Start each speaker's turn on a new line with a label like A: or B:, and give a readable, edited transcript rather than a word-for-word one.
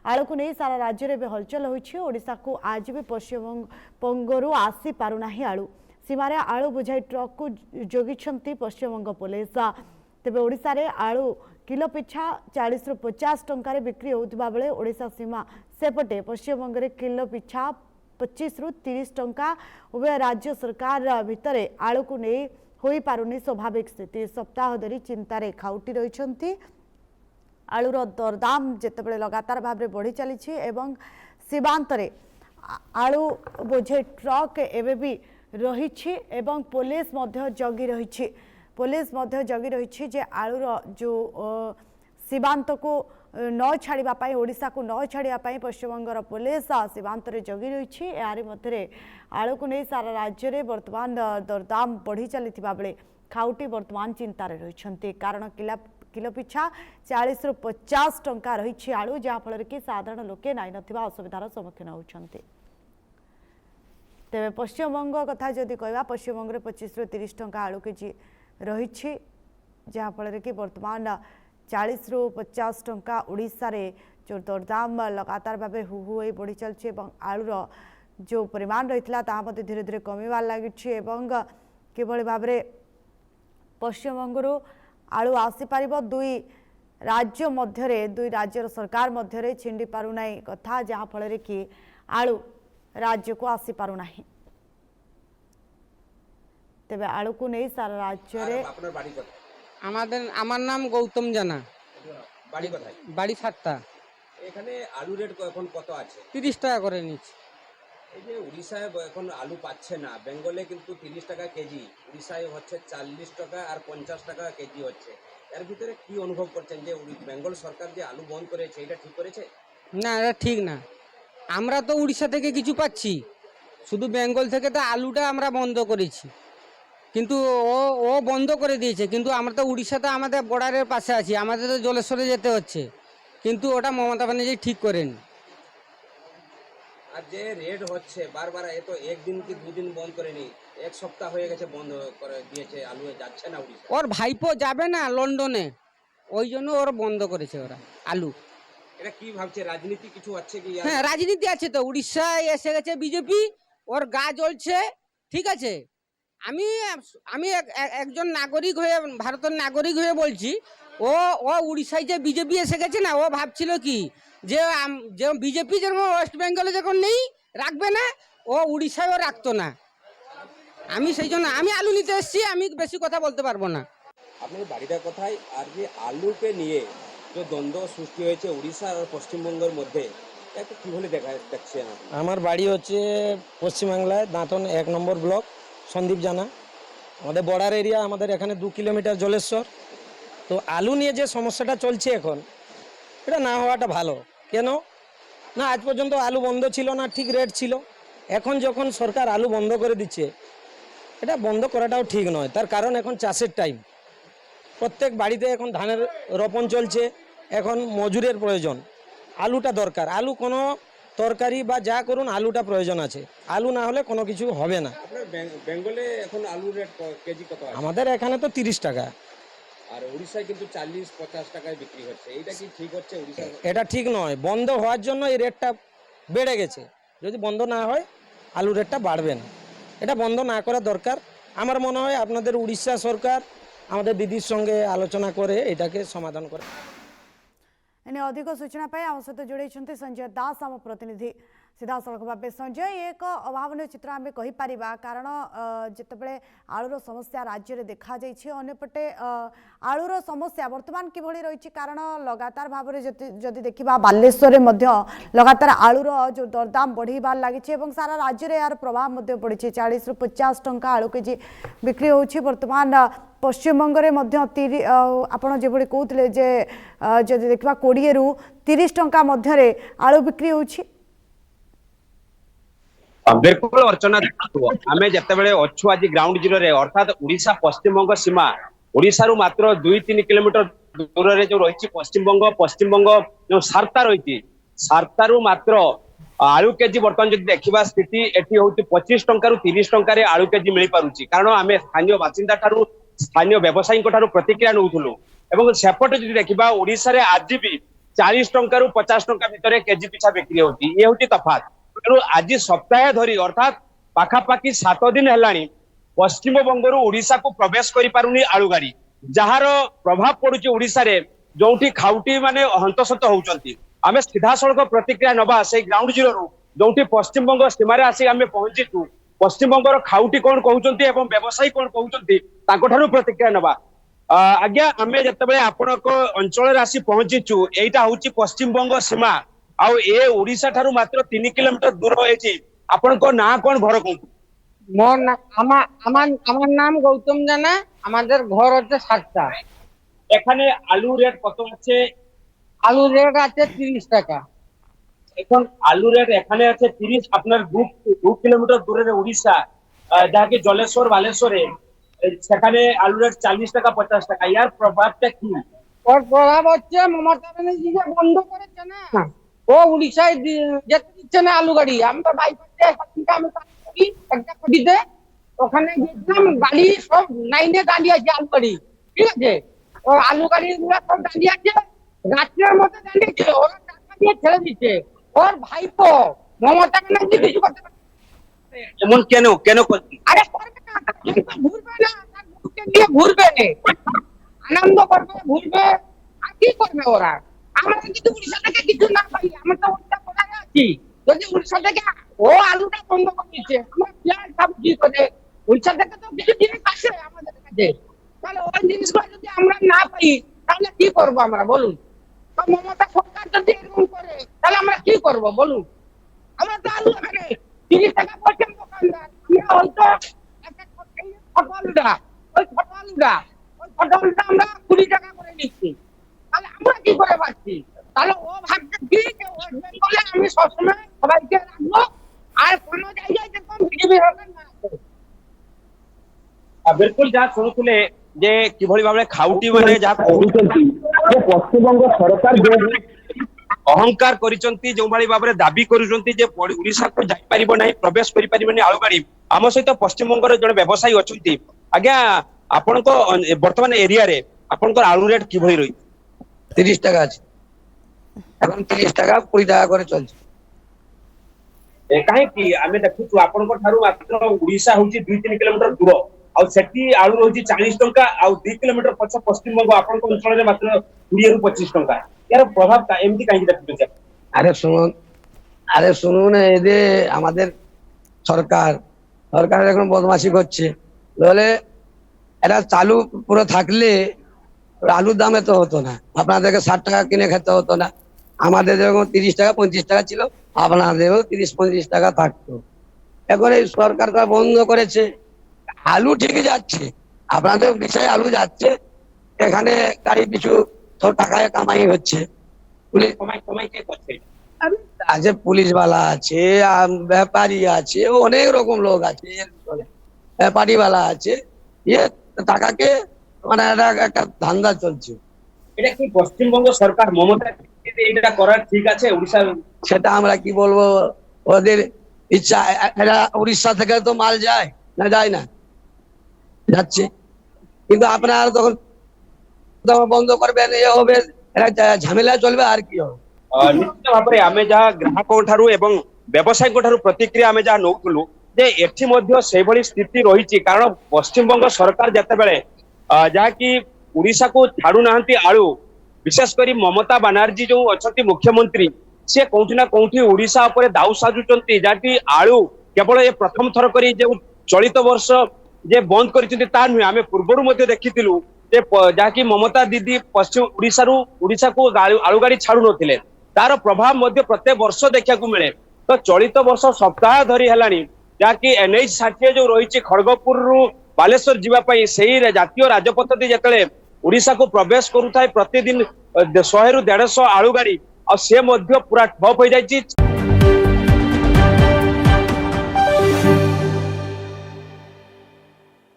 A: आलू को नहीं सारा राज्य में हलचल होशा को आज भी पश्चिमबंग आसी पारुना आलू सीमार आलू बुझाई ट्रक को जगिंट पश्चिमबंग पुलिस तेज ओडिशा रे आलू किलो पिछा 40 रु 50 टंकार बिक्री होता बेले ओडिशा सीमा सेपटे पश्चिमबंग में किलो पिछा 25 रु 30 टंका उभय राज्य सरकार भितर आलू को नहीं हो पारुनी स्वाभाविक स्थिति सप्ताह धरी चिंतार खाउटी रही आलूर दरदाम जितेबाला लगातार भाव में बढ़ी चली सीमांतरे आलू बोझे ट्रक एवं भी रही पुलिस जगी रही पुलिस जगी रही जे आलूर जो सीमांत को न छाड़ापी ओडिशा को न छाड़ापी पश्चिमबंगर पुलिस सीमांत जगी रही यार मध्य आलू को नहीं सारा राज्य में बर्तमान दरदाम बढ़ी चली बेले खाउटी बर्तमान चिंतार रही कारण किलो पिछा 40 रु 50 टंका रही आलू जहाँफल कि साधारण लोके नाई नथिबा असुविधार सम्मुखीन होती तेरे पश्चिमबंग कथा जदि कहवा पश्चिमबंग में 25 रु 30 टंका आलू केजी रही जहाँफल कि बर्तमान 40 रु 50 टंका ओडिशा रे जो दरदाम लगातार भाव हु हु बढ़ी चलती आलूर जो परिमाण रही है धीरे धीरे कमिबार लगी किभली भाव में पश्चिमबंग आलू आसीपर दुई राज्य मध्य दुई राज्यर सरकार मध्य छिंडी पारुना कथा जहाँफल कि आलू राज्य को आसी पारुना तेबे आलू को नहीं सारा राज्य
B: আমার নাম গৌতম জানা
C: বাড়ি কোথায়?
B: বাড়ি ৭টা
C: এখানে আলু রেট এখন কত আছে?
B: 30 টাকা করে নিচ্ছে।
C: এই যে উড়িষ্যায় এখন আলু পাচ্ছে না, বেঙ্গলে কিন্তু 30 টাকা কেজি, উড়িষ্যায় হচ্ছে 40 টাকা আর 50 টাকা কেজি হচ্ছে। এর ভিতরে কি অনুভব করছেন যে বেঙ্গল সরকার যে আলু বন্ধ করেছে এটা ঠিক করেছে?
B: না, এটা ঠিক না। আমরা তো উড়িষ্যা থেকে কিছু পাচ্ছি, শুধু বেঙ্গল থেকে তো আলুটা আমরা বন্ধ করেছি, কিন্তু ও বন্ধ করে দিয়েছে। কিন্তু আমরা তো উড়িষ্যাতে আমাদের বর্ডারের পাশে আছি, আমাদের তো জলেশ্বরে যেতে হচ্ছে, কিন্তু ওটা মমতা ব্যানার্জি ঠিক করেনি।
C: আর যে রেট হচ্ছে বারবার, এ তো একদিন কি দুদিন বন্ধ করেনি, এক সপ্তাহ হয়ে গেছে বন্ধ করে দিয়েছে, আলু যাচ্ছে না উড়িষ্যা।
B: ওর ভাইপো যাবে না লন্ডনে, ওই জন্য ওরা বন্ধ করেছে ওরা আলু।
C: এটা কি ভাবছে, রাজনীতি কিছু আছে কি?
B: হ্যাঁ, রাজনীতি আছে তো। উড়িষ্যায় এসে গেছে বিজেপি, ওর গা জ্বলছে, ঠিক আছে। আমি আমি একজন নাগরিক হয়ে, ভারতের নাগরিক হয়ে বলছি, ও উড়িষ্যায় যে বিজেপি এসে গেছে না, ও ভাবছিল কি যে বিজেপি যেরকম ওয়েস্ট বেঙ্গলে যখন নেই রাখবে না, ও উড়িষ্যায়ও রাখতো না। আমি সেই জন্য আমি আলু নিতে এসেছি, আমি বেশি কথা বলতে পারবো না।
C: আপনার বাড়িটা কোথায়? আর যে আলুকে নিয়ে যে দ্বন্দ্ব সৃষ্টি হয়েছে উড়িষ্যা আর পশ্চিমবঙ্গের মধ্যে, এটা কিভাবে দেখছেন?
D: আমার বাড়ি হচ্ছে পশ্চিমবাংলায় দাঁতন 1 নম্বর ব্লক, সন্দীপ জানা। আমাদের বর্ডার এরিয়া, আমাদের এখানে 2 কিলোমিটার জলেশ্বর। তো আলু নিয়ে যে সমস্যাটা চলছে এখন, এটা না হওয়াটা ভালো। কেন না, আজ পর্যন্ত আলু বন্ধ ছিল না, ঠিক রেট ছিল। এখন যখন সরকার আলু বন্ধ করে দিচ্ছে, এটা বন্ধ করাটাও ঠিক নয়। তার কারণ এখন চাষের টাইম, প্রত্যেক বাড়িতে এখন ধানের রোপণ চলছে, এখন মজুরের প্রয়োজন, আলুটা দরকার। আলু কোনো তরকারি বা যা করুন, আলুটা প্রয়োজন আছে, আলু না হলে কোনো কিছু হবে না।
C: আপনার বেঙ্গলে এখন আলু রেট কেজি কত আছে?
D: আমাদের এখানে তো 30 টাকা,
C: আর উড়িষ্যায় কিন্তু 40-50 টাকায় বিক্রি হচ্ছে। এইটা কি ঠিক হচ্ছে উড়িষ্যা?
D: এটা ঠিক নয়। বন্ধ হওয়ার জন্য এই রেটটা বেড়ে গেছে, যদি বন্ধ না হয় আলু রেটটা বাড়বে না। এটা বন্ধ না করা দরকার। আমার মনে হয় আপনাদের উড়িষ্যা সরকার আমাদের দিদির সঙ্গে আলোচনা করে এটাকে সমাধান করে।
A: एने अधिक सूचना पाई आम सहित जोड़े संजय दास आम प्रतिनिधि सीधा सड़क भाव। संजय, एक अभावन चित्र आम कहीपर, कारण जितेबाला आलूर समस्या राज्य में देखा अंपटे आलूर समस्या बर्तमान किभली रही, कारण लगातार भाव में जदि देखा बालेश्वर लगातार आलूर जो दरदाम बढ़ीबार लगी सारा राज्य में यार प्रभाव पड़ी। 40 रु 50 टंका आलू केजी बिक्री होची बर्तमान पश्चिमबंग में आपड़ जो कहते जे जदि देखा 20 रु 30 टंका मध्य आलू बिक्री होची।
C: बिल्कुल अर्चना, आम जिते अच्छु आज ग्राउंड जीरो रे, अर्थात उड़ीसा पश्चिमबंग सीमा, उड़ीसा रु मात्र 2-3 किलोमीटर दूर रे जो रही पश्चिमबंग जो सार्ता रही, सार्ता रु मात्र आलू केजी बर्तमान जो देखा स्थिति एटी हूँ 25 टंका रु 30 टंका आलू केजी मिल पारुची। कारण आम स्थानीय बासिंदा ठारू, स्थानीय व्यवसायी ठारू प्रतिक्रिया नौलु। सेपटे जो देखा ओडिशा रे आज भी 40 टंका रु 50 टंका भितर केजी पिछा बिक्री होती ये होती तफात। तेणु आज सप्ताह धरी अर्थात पाखापाखि 7 दिन हेलानी पश्चिम बंगरू ओडिशा को प्रवेश करि पारुनी आलू गाड़ी जार प्रभाव पड़ुची ओडिशा रे जोठी खाउटी माने हंतसंत होउचंती। आमे सीधा सड़क प्रतिक्रिया नबा से ग्राउंड जीरो रु जोठी पश्चिम बंग सीमा रे आसी आमे पहुंचीचु पश्चिम बंगर खाउटी कोन कहउचंती एवं व्यवसायी कोन कहउचंती ताको ठारू प्रतिक्रिया नबा। आज्ञा आमे जतबे आपनक अंचल रे आसी पहुंचीचु एटा होची पश्चिम बंग सीमा आउ ए ओडिशा ठारू मात्र 3 किलोमीटर दूर होईची। आपनको ना कोन घर कोन?
B: মোর না আমার নাম গৌতম জানা, আমাদের ঘর হচ্ছে 7টা।
C: এখানে আলু রেট কত আছে?
B: আলু রেট আছে 30 টাকা।
C: এখন আলু রেট এখানে আছে 30, আপনার 2 কিলোমিটার দূরে ওড়িশা যাকে জলেশ্বর বালেশ্বরে সেখানে আলু রেট 40 টাকা 50 টাকা। ইয়ার প্রভাবটা কি?
B: ওর প্রভাব হচ্ছে মমতা ব্যানার্জি যে বন্ধ করেছে না, ও উড়িষ্যায় যেতে দিচ্ছে না আলু গাড়ি। আমি তো বাইপাসে আমি কাজ করি একটা কোটিতে, ওখানে দেখলাম গাড়ি সব লাইনে দাঁড়িয়ে আছে আলু গাড়ি, ঠিক আছে? ও আলু গাড়ি গুলো সব দাঁড়িয়ে আছে, গাছের মধ্যে দাঁড়িয়েছে, ওরা টাকা দিয়ে ছেড়ে দিচ্ছে। ওর ভাইপো মমতা ব্যানার্জি কিছু করতে পারে
C: এমন কেন কেন করছি?
B: আরে করবে না, ঘুরবে না, তার বুককে নিয়ে ঘুরবে না, আনন্দ করবে, ঘুরবে, আর কি করবে ওরা? আমরা যদি উড়িষ্যা থেকে কিছু না পাই, আমরা তো উড়িষ্যা কোথায় আছি? যদি উড়িষ্যা থেকে ও আলুটা বন্ধ করে দিচ্ছে, আমরা পেঁয়াজ খাবো কি করে? উড়িষ্যা থেকে তো কিছু জিনিস আসে আমাদের কাছে, তাহলে ওই জিনিসগুলো যদি আমরা না পাই তাহলে কি করবো আমরা বলুন? তো মমতা সরকার যদি এরকম করে তাহলে আমরা কি করবো বলুন? আমরা তো আলু এখানে 30 টাকা পর্যন্ত দোকানদার, আমরা হয়তো একটা ফটলটা ওই ফটলটা আমরা 20 টাকা করে নিচ্ছি, তাহলে আমরা কি করে পাচ্ছি? তাহলে ও ভাবছে কি যে ওয়েস্ট বেঙ্গলে আমি সবসময় সবাইকে রাখবো আর কোনো জায়গায় যেরকম বিজেপি সরকার না আছে।
C: বিলকুল যা শুনুলে যে কিভাবে ভাবে খাউটি মানে যা কহুচন্তি যে পশ্চিমবঙ্গ সরকার যে অহংকার করিচন্তি যে ভাবে দাবি করিচন্তি যে ওড়িশা কো যাই পারিব নাই, প্রবেশ করি পারিবনি আলু গাড়ি। আম সহিত পশ্চিমবঙ্গর জনে ব্যবসায়ী অছন্তি। আজ্ঞা আপনার বর্তমান এরিয়া রে আপনার আলু রেট কিভাবে রই?
E: 30 টাকা আছে এখন, 30 টাকা 20 টাকা করে চলছে।
C: কাহিଁକି ଆମେ ଦେଖୁଛୁ ଆପଣଙ୍କ ଠାରୁ ମାତ୍ର ଓଡିଶା ହଉଛି 2-3 କିଲୋମିଟର ଦୂର ଆଉ ସେଠି ଆଳୁ ରହୁଛି 40 ଟଙ୍କା ଆଉ 2 କିଲୋମିଟର ପଛ ପଶ୍ଚିମବଙ୍ଗ ଆପଣଙ୍କ ଅଞ୍ଚଳରେ ମାତ୍ର 20 ରୁ 25 ଟଙ୍କା। ଏହାର ପ୍ରଭାବଟା ଏମିତି କାହିଁକି ଦେଖୁଛନ୍ତି?
E: আরে শুনুন এই যে আমাদের সরকার এখন বদমাশি করছে, তাহলে এটা চালু পুরো থাকলে আলুর দাম এত হতো না, আপনাদেরকে 60 টাকা কিনে খেতে হতো না। আমাদের যেরকম 30 টাকা 25 টাকা ছিল, আপনাদেরও 30-35 টাকা থাকতো। এখন এই সরকারটা বন্ধ করেছে, আলু ঠিকই যাচ্ছে, আপনাদের বিষয়ে আলু যাচ্ছে, এখানে গাড়ি পিছু সব টাকায় কামাই হচ্ছে।
C: কমাই কে করছে?
E: আছে পুলিশওয়ালা আছে, ব্যাপারী আছে, অনেক রকম লোক আছে, ব্যাপারীওয়ালা আছে, ইয়ে টাকাকে মানে একটা ধান্দা চলছে।
C: এটা কি পশ্চিমবঙ্গ সরকার মমতা এটা করার ঠিক আছে? ওড়িশার
E: সেটা আমরা কি বলবো, ওদের ইচ্ছা। এরা উড়িষ্যা থেকে তো মাল যায় না, যায় না, যাচ্ছে, কিন্তু আপনারা তখন বন্ধ করবেন, এ হবে, এরা ঝামেলা চলবে, আর কি হবে।
C: নিশ্চিତ ଭାବରେ ଆମେ ଯାହା ଗ୍ରାହକଙ୍କ ଠାରୁ ଏବଂ ବ୍ୟବସାୟୀଙ୍କ ଠାରୁ ପ୍ରତିକ୍ରିୟା ଆମେ ଯାହା ନଉଥିଲୁ ଯେ ଏଠି ମଧ୍ୟ ସେଇଭଳି ସ୍ଥିତି ରହିଛି। କାରଣ ପଶ୍ଚିମବଙ୍ଗ ସରକାର ଯେତେବେଳେ ଯାହାକି ଓଡିଶାକୁ ଛାଡୁନାହାନ୍ତି ଆଳୁ, ବିଶେଷ କରି ମମତା ବାନାର୍ଜୀ ଯୋଉ ଅଛନ୍ତି ମୁଖ୍ୟମନ୍ତ୍ରୀ, ସେ କୋଉଠି ନା କୋଉଠି ଓଡିଶା ଉପରେ ଦାଉ ସାଜୁଛନ୍ତି, ଯାହାକି ଆଳୁ କେବଳ ଏ ପ୍ରଥମ ଥର କରି ଯୋଉ ଚଳିତ ବର୍ଷ ଯେ ବନ୍ଦ କରିଛନ୍ତି ତା ନୁହେଁ। ଆମେ ପୂର୍ବରୁ ମଧ୍ୟ ଦେଖିଥିଲୁ ଯେ ଯାହାକି ମମତା ଦିଦି ପଶ୍ଚିମ ଓଡିଶାକୁ ଆଳୁ ଗାଡି ଛାଡୁ ନଥିଲେ, ତାର ପ୍ରଭାବ ମଧ୍ୟ ପ୍ରତ୍ୟେକ ବର୍ଷ ଦେଖିବାକୁ ମିଳେ। ତ ଚଳିତ ବର୍ଷ ସପ୍ତାହ ଧରି ହେଲାଣି ଯାହାକି NH 60 ଯୋଉ ରହିଛି ଖଡଗପୁରରୁ ବାଲେଶ୍ୱର ଯିବା ପାଇଁ ସେଇ ଜାତୀୟ ରାଜପଥ ଦେଇ ଯେତେବେଳେ ଓଡିଶାକୁ ପ୍ରବେଶ କରୁଥାଏ ପ୍ରତିଦିନ 100 ରୁ 150 ଆଳୁ ଗାଡି, ଆଉ ସେ ମଧ୍ୟ ପୁରା ଠପ୍ ହୋଇଯାଇଛି।